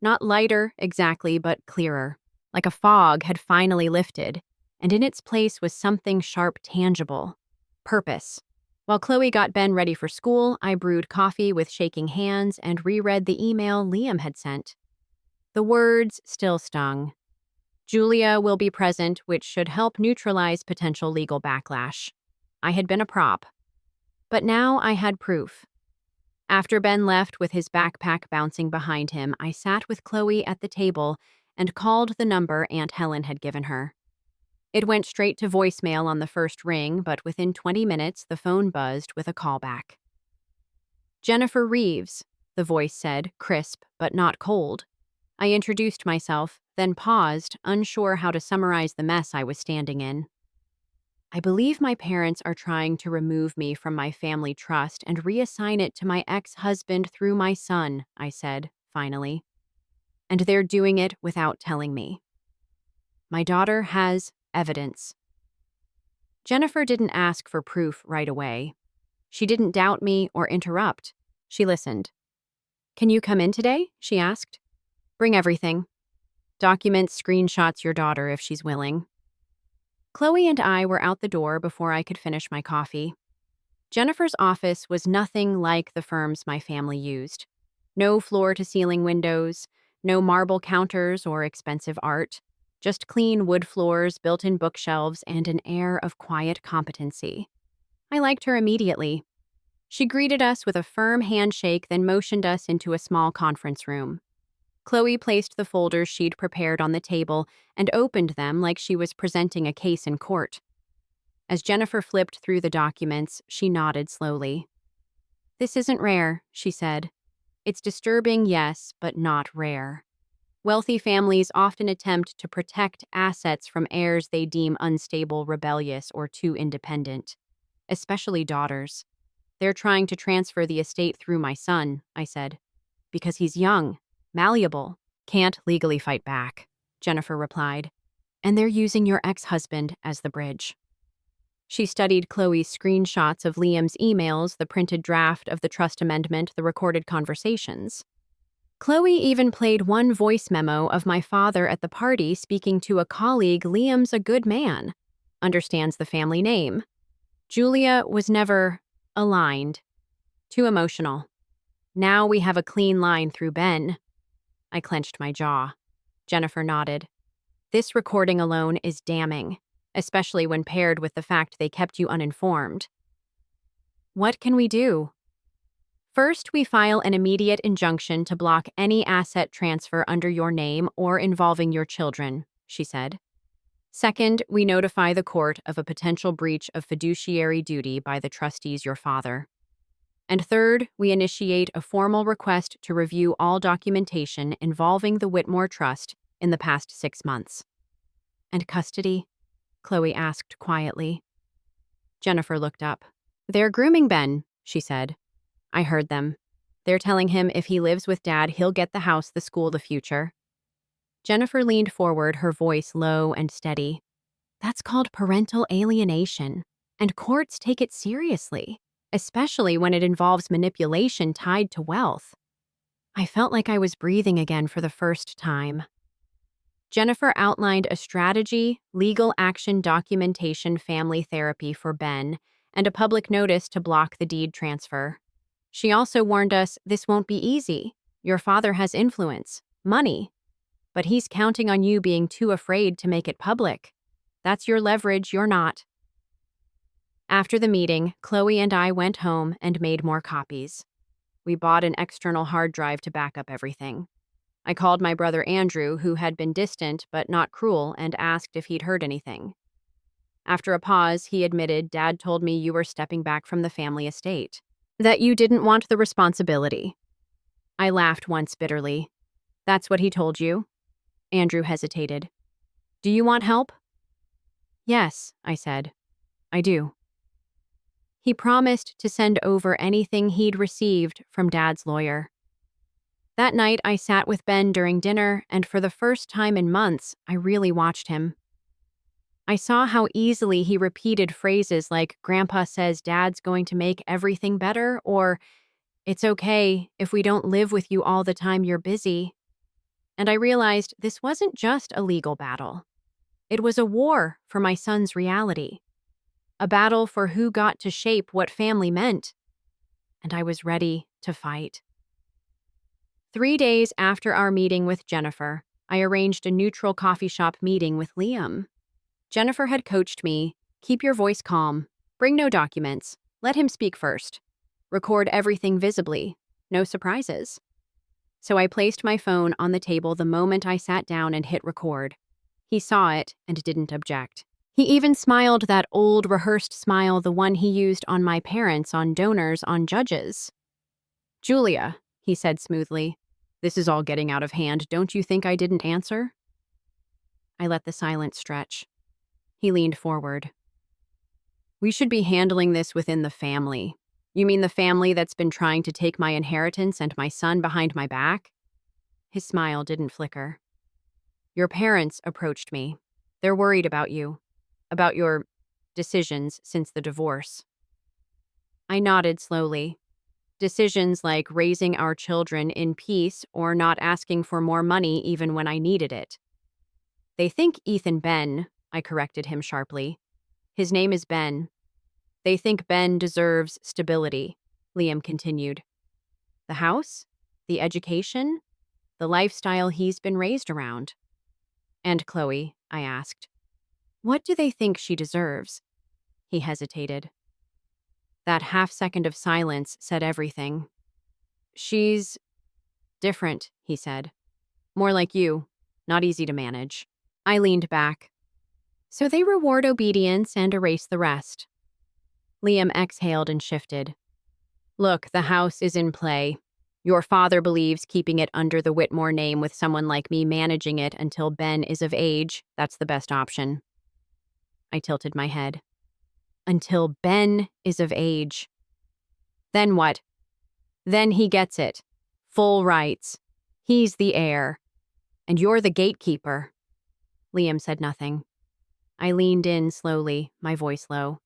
Speaker 1: Not lighter, exactly, but clearer. Like a fog had finally lifted, and in its place was something sharp, tangible. Purpose. While Chloe got Ben ready for school, I brewed coffee with shaking hands and reread the email Liam had sent. The words still stung. Julia will be present, which should help neutralize potential legal backlash. I had been a prop. But now I had proof. After Ben left with his backpack bouncing behind him, I sat with Chloe at the table and called the number Aunt Helen had given her. It went straight to voicemail on the first ring, but within 20 minutes, the phone buzzed with a callback. Jennifer Reeves, the voice said, crisp but not cold. I introduced myself, then paused, unsure how to summarize the mess I was standing in. I believe my parents are trying to remove me from my family trust and reassign it to my ex-husband through my son, I said, finally. And they're doing it without telling me. My daughter has evidence. Jennifer didn't ask for proof right away. She didn't doubt me or interrupt. She listened. Can you come in today? She asked. Bring everything. Documents, screenshots, your daughter if she's willing. Chloe and I were out the door before I could finish my coffee. Jennifer's office was nothing like the firms my family used. No floor-to-ceiling windows, no marble counters or expensive art, just clean wood floors, built-in bookshelves, and an air of quiet competency. I liked her immediately. She greeted us with a firm handshake, then motioned us into a small conference room. Chloe placed the folders she'd prepared on the table and opened them like she was presenting a case in court. As Jennifer flipped through the documents, she nodded slowly. "This isn't rare," she said. "It's disturbing, yes, but not rare. Wealthy families often attempt to protect assets from heirs they deem unstable, rebellious, or too independent, especially daughters. They're trying to transfer the estate through my son," I said. "Because he's young, malleable, can't legally fight back," Jennifer replied. "And they're using your ex-husband as the bridge." She studied Chloe's screenshots of Liam's emails, the printed draft of the trust amendment, the recorded conversations. Chloe even played one voice memo of my father at the party speaking to a colleague. "Liam's a good man, understands the family name. Julia was never aligned. Too emotional. Now we have a clean line through Ben." I clenched my jaw. Jennifer nodded. "This recording alone is damning, especially when paired with the fact they kept you uninformed." "What can we do?" "First, we file an immediate injunction to block any asset transfer under your name or involving your children," she said. "Second, we notify the court of a potential breach of fiduciary duty by the trustees, your father. And third, we initiate a formal request to review all documentation involving the Whitmore Trust in the past 6 months." "And custody?" Chloe asked quietly. Jennifer looked up. "They're grooming Ben," she said. "I heard them. They're telling him if he lives with Dad, he'll get the house, the school, the future." Jennifer leaned forward, her voice low and steady. "That's called parental alienation, and courts take it seriously, especially when it involves manipulation tied to wealth." I felt like I was breathing again for the first time. Jennifer outlined a strategy, legal action documentation, family therapy for Ben, and a public notice to block the deed transfer. She also warned us, "This won't be easy. Your father has influence, money, but he's counting on you being too afraid to make it public. That's your leverage, you're not." After the meeting, Chloe and I went home and made more copies. We bought an external hard drive to back up everything. I called my brother Andrew, who had been distant but not cruel, and asked if he'd heard anything. After a pause, he admitted, "Dad told me you were stepping back from the family estate, that you didn't want the responsibility." I laughed once bitterly. "That's what he told you?" Andrew hesitated. "Do you want help?" "Yes," I said. "I do." He promised to send over anything he'd received from Dad's lawyer. That night, I sat with Ben during dinner, and for the first time in months, I really watched him. I saw how easily he repeated phrases like, "Grandpa says Dad's going to make everything better," or, "It's okay, if we don't live with you all the time, you're busy." And I realized this wasn't just a legal battle. It was a war for my son's reality. A battle for who got to shape what family meant. And I was ready to fight. 3 days after our meeting with Jennifer, I arranged a neutral coffee shop meeting with Liam. Jennifer had coached me, "Keep your voice calm, bring no documents, let him speak first, record everything visibly, no surprises." So I placed my phone on the table the moment I sat down and hit record. He saw it and didn't object. He even smiled, that old rehearsed smile, the one he used on my parents, on donors, on judges. "Julia," he said smoothly, "this is all getting out of hand. Don't you think I didn't answer?" I let the silence stretch. He leaned forward. "We should be handling this within the family." "You mean the family that's been trying to take my inheritance and my son behind my back?" His smile didn't flicker. "Your parents approached me. They're worried about you, about your decisions since the divorce." I nodded slowly. Decisions like raising our children in peace or not asking for more money even when I needed it. "They think Ethan Ben," I corrected him sharply. "His name is Ben. They think Ben deserves stability, Liam continued. The house? The education? The lifestyle he's been raised around. And Chloe, I asked, what do they think she deserves? He hesitated. That half-second of silence said everything. She's different, he said. More like you, not easy to manage. I leaned back. So they reward obedience and erase the rest. Liam exhaled and shifted. Look, the house is in play. Your father believes keeping it under the Whitmore name with someone like me managing it until Ben is of age, that's the best option. I tilted my head. Until Ben is of age. Then what? Then he gets it. Full rights. He's the heir. And you're the gatekeeper. Liam said nothing. I leaned in slowly, my voice low.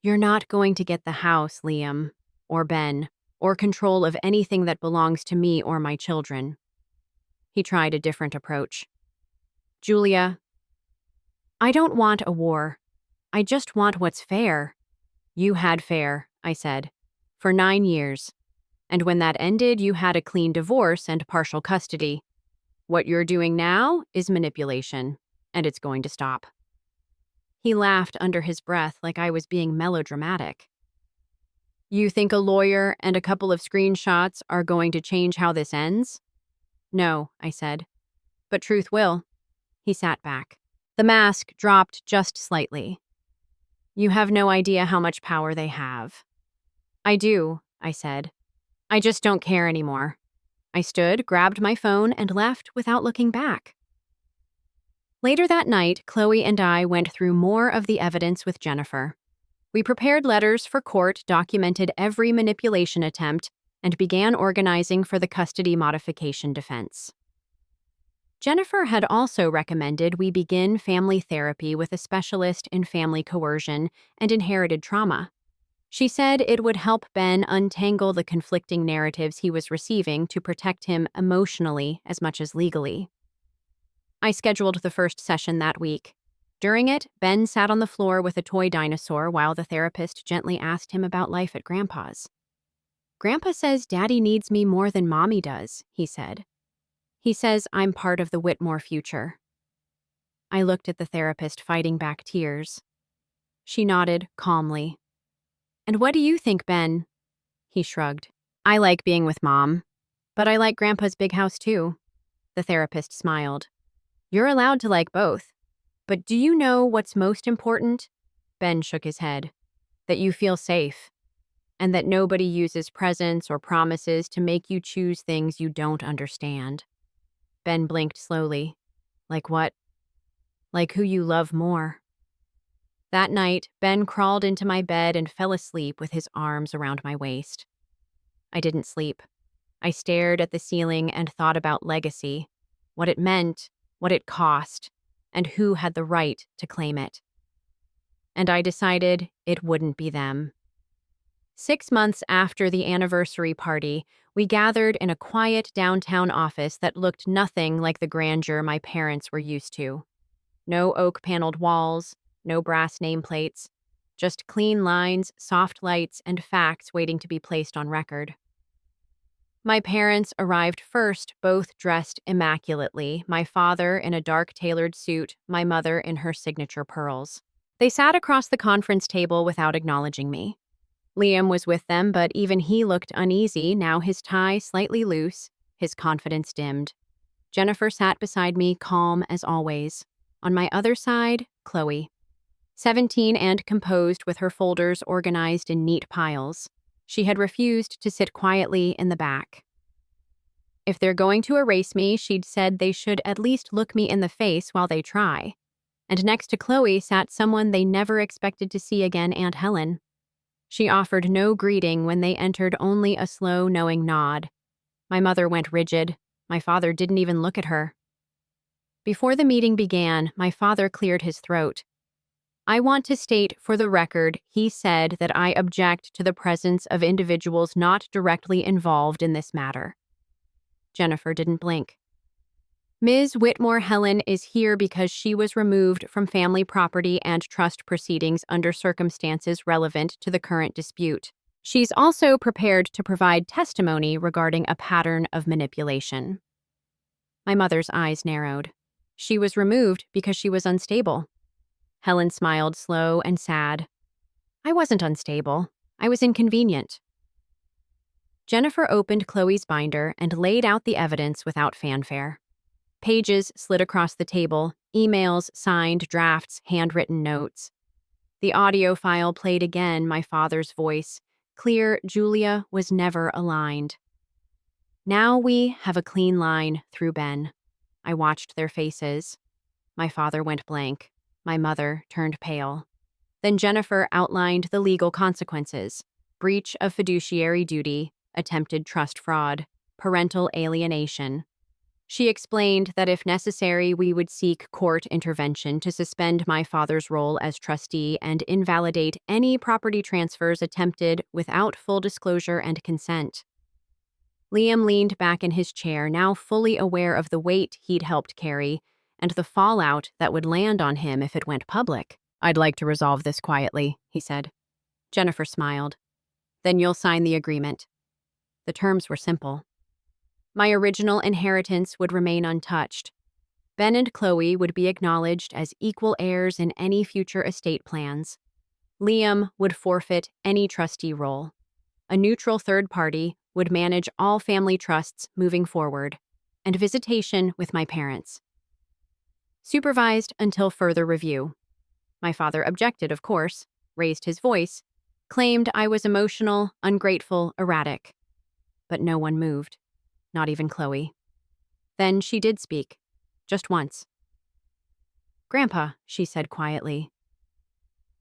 Speaker 1: You're not going to get the house, Liam, or Ben, or control of anything that belongs to me or my children. He tried a different approach. Julia, I don't want a war. I just want what's fair. You had fair, I said, for 9 years. And when that ended, you had a clean divorce and partial custody. What you're doing now is manipulation, and it's going to stop. He laughed under his breath like I was being melodramatic. You think a lawyer and a couple of screenshots are going to change how this ends? No, I said. But truth will. He sat back. The mask dropped just slightly. You have no idea how much power they have. I do, I said. I just don't care anymore. I stood, grabbed my phone, and left without looking back. Later that night, Chloe and I went through more of the evidence with Jennifer. We prepared letters for court, documented every manipulation attempt, and began organizing for the custody modification defense. Jennifer had also recommended we begin family therapy with a specialist in family coercion and inherited trauma. She said it would help Ben untangle the conflicting narratives he was receiving to protect him emotionally as much as legally. I scheduled the first session that week. During it, Ben sat on the floor with a toy dinosaur while the therapist gently asked him about life at Grandpa's. Grandpa says Daddy needs me more than Mommy does, he said. He says I'm part of the Whitmore future. I looked at the therapist, fighting back tears. She nodded calmly. And what do you think, Ben? He shrugged. I like being with Mom, but I like Grandpa's big house too. The therapist smiled. You're allowed to like both. But do you know what's most important? Ben shook his head. That you feel safe. And that nobody uses presents or promises to make you choose things you don't understand. Ben blinked slowly. Like what? Like who you love more. That night, Ben crawled into my bed and fell asleep with his arms around my waist. I didn't sleep. I stared at the ceiling and thought about legacy, what it meant, what it cost, and who had the right to claim it. And I decided it wouldn't be them. 6 months after the anniversary party, we gathered in a quiet downtown office that looked nothing like the grandeur my parents were used to. No oak-paneled walls, no brass nameplates, just clean lines, soft lights, and facts waiting to be placed on record. My parents arrived first, both dressed immaculately, my father in a dark tailored suit, my mother in her signature pearls. They sat across the conference table without acknowledging me. Liam was with them, but even he looked uneasy, now his tie slightly loose, his confidence dimmed. Jennifer sat beside me, calm as always. On my other side, Chloe. 17 and composed with her folders organized in neat piles. She had refused to sit quietly in the back. If they're going to erase me, she'd said they should at least look me in the face while they try. And next to Chloe sat someone they never expected to see again, Aunt Helen. She offered no greeting when they entered, only a slow, knowing nod. My mother went rigid. My father didn't even look at her. Before the meeting began, my father cleared his throat. I want to state for the record, he said that I object to the presence of individuals not directly involved in this matter. Jennifer didn't blink. Ms. Whitmore Helen is here because she was removed from family property and trust proceedings under circumstances relevant to the current dispute. She's also prepared to provide testimony regarding a pattern of manipulation. My mother's eyes narrowed. She was removed because she was unstable. Helen smiled, slow and sad. I wasn't unstable. I was inconvenient. Jennifer opened Chloe's binder and laid out the evidence without fanfare. Pages slid across the table, emails, signed drafts, handwritten notes. The audio file played again, my father's voice. Clear, Julia was never aligned. Now we have a clean line through Ben. I watched their faces. My father went blank. My mother turned pale. Then Jennifer outlined the legal consequences: breach of fiduciary duty, attempted trust fraud, parental alienation. She explained that if necessary, we would seek court intervention to suspend my father's role as trustee and invalidate any property transfers attempted without full disclosure and consent. Liam leaned back in his chair, now fully aware of the weight he'd helped carry and the fallout that would land on him if it went public. I'd like to resolve this quietly, he said. Jennifer smiled. Then you'll sign the agreement. The terms were simple. My original inheritance would remain untouched. Ben and Chloe would be acknowledged as equal heirs in any future estate plans. Liam would forfeit any trustee role. A neutral third party would manage all family trusts moving forward, and visitation with my parents. Supervised until further review. My father objected, of course, raised his voice, claimed I was emotional, ungrateful, erratic. But no one moved. Not even Chloe. Then she did speak, just once. Grandpa, she said quietly,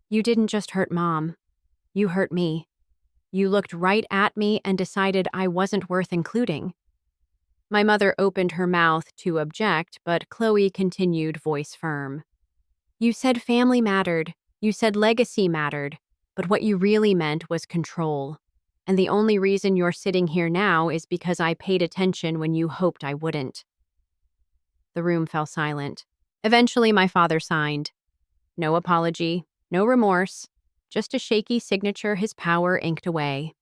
Speaker 1: you didn't just hurt Mom. You hurt me. You looked right at me and decided I wasn't worth including. My mother opened her mouth to object, but Chloe continued, voice firm. You said family mattered. You said legacy mattered. But what you really meant was control. And the only reason you're sitting here now is because I paid attention when you hoped I wouldn't. The room fell silent. Eventually, my father signed. No apology, no remorse, just a shaky signature his power inked away.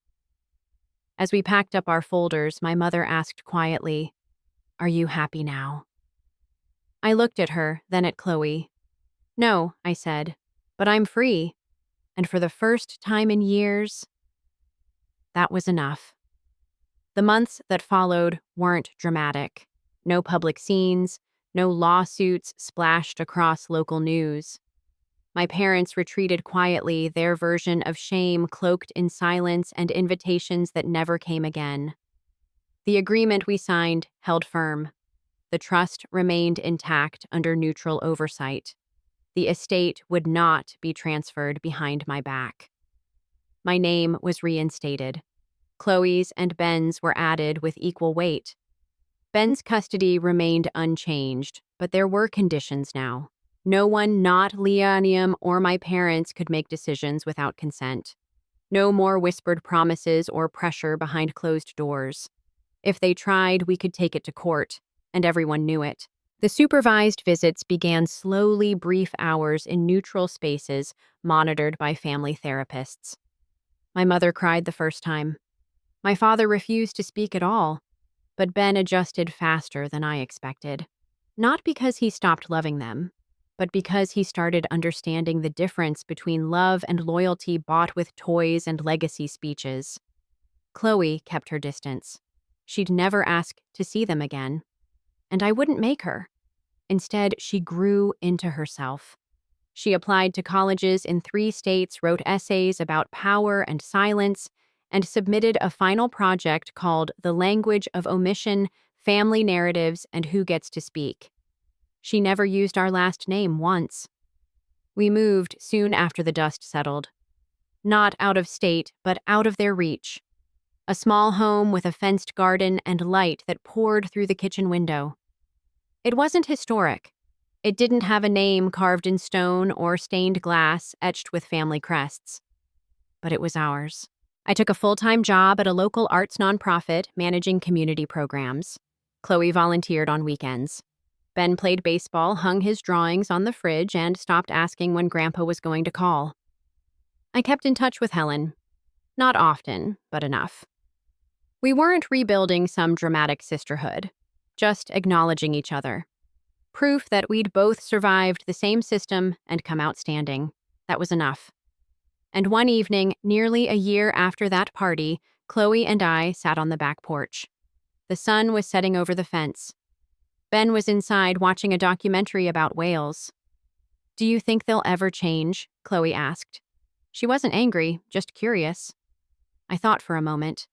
Speaker 1: As we packed up our folders, my mother asked quietly, Are you happy now? I looked at her, then at Chloe. No, I said, but I'm free. And for the first time in years, that was enough. The months that followed weren't dramatic. No public scenes, no lawsuits splashed across local news. My parents retreated quietly, their version of shame cloaked in silence and invitations that never came again. The agreement we signed held firm. The trust remained intact under neutral oversight. The estate would not be transferred behind my back. My name was reinstated. Chloe's and Ben's were added with equal weight. Ben's custody remained unchanged, but there were conditions now. No one, not Liam or my parents, could make decisions without consent. No more whispered promises or pressure behind closed doors. If they tried, we could take it to court, and everyone knew it. The supervised visits began slowly, brief hours in neutral spaces monitored by family therapists. My mother cried the first time. My father refused to speak at all, but Ben adjusted faster than I expected. Not because he stopped loving them, but because he started understanding the difference between love and loyalty bought with toys and legacy speeches. Chloe kept her distance. She'd never ask to see them again. And I wouldn't make her. Instead, she grew into herself. She applied to colleges in 3 states, wrote essays about power and silence, and submitted a final project called The Language of Omission, Family Narratives, and Who Gets to Speak. She never used our last name once. We moved soon after the dust settled. Not out of state, but out of their reach. A small home with a fenced garden and light that poured through the kitchen window. It wasn't historic. It didn't have a name carved in stone or stained glass etched with family crests. But it was ours. I took a full-time job at a local arts nonprofit managing community programs. Chloe volunteered on weekends. Ben played baseball, hung his drawings on the fridge, and stopped asking when Grandpa was going to call. I kept in touch with Helen. Not often, but enough. We weren't rebuilding some dramatic sisterhood, just acknowledging each other. Proof that we'd both survived the same system and come out standing. That was enough. And one evening, nearly a year after that party, Chloe and I sat on the back porch. The sun was setting over the fence. Ben was inside watching a documentary about whales. "Do you think they'll ever change?" Chloe asked. She wasn't angry, just curious. I thought for a moment.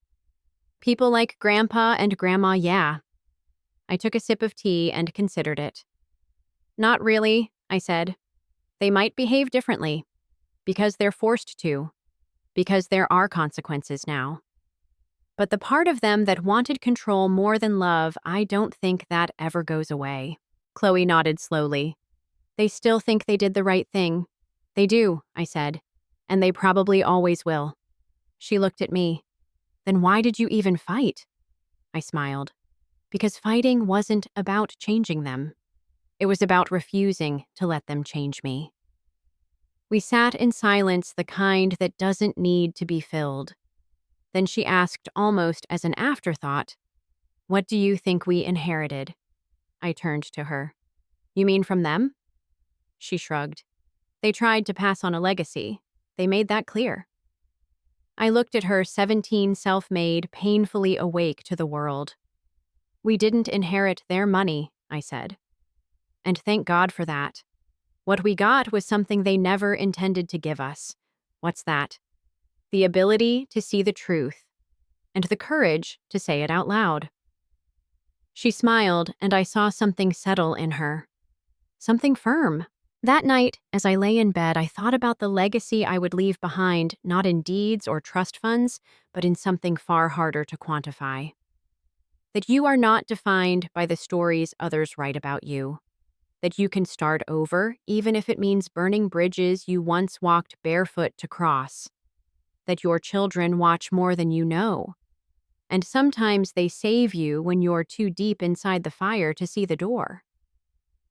Speaker 1: People like Grandpa and Grandma, yeah. I took a sip of tea and considered it. "Not really," I said. "They might behave differently. Because they're forced to. Because there are consequences now. But the part of them that wanted control more than love, I don't think that ever goes away." Chloe nodded slowly. "They still think they did the right thing." "They do," I said. "And they probably always will." She looked at me. "Then why did you even fight?" I smiled. Because fighting wasn't about changing them. It was about refusing to let them change me. We sat in silence, the kind that doesn't need to be filled. Then she asked, almost as an afterthought, "What do you think we inherited?" I turned to her. "You mean from them?" She shrugged. "They tried to pass on a legacy. They made that clear." I looked at her, 17, self-made, painfully awake to the world. "We didn't inherit their money," I said. "And thank God for that. What we got was something they never intended to give us." "What's that?" "The ability to see the truth, and the courage to say it out loud." She smiled, and I saw something settle in her. Something firm. That night, as I lay in bed, I thought about the legacy I would leave behind, not in deeds or trust funds, but in something far harder to quantify. That you are not defined by the stories others write about you. That you can start over, even if it means burning bridges you once walked barefoot to cross. That your children watch more than you know. And sometimes they save you when you're too deep inside the fire to see the door.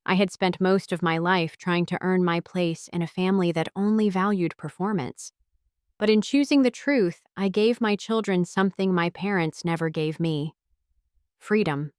Speaker 1: I had spent most of my life trying to earn my place in a family that only valued performance. But in choosing the truth, I gave my children something my parents never gave me: freedom.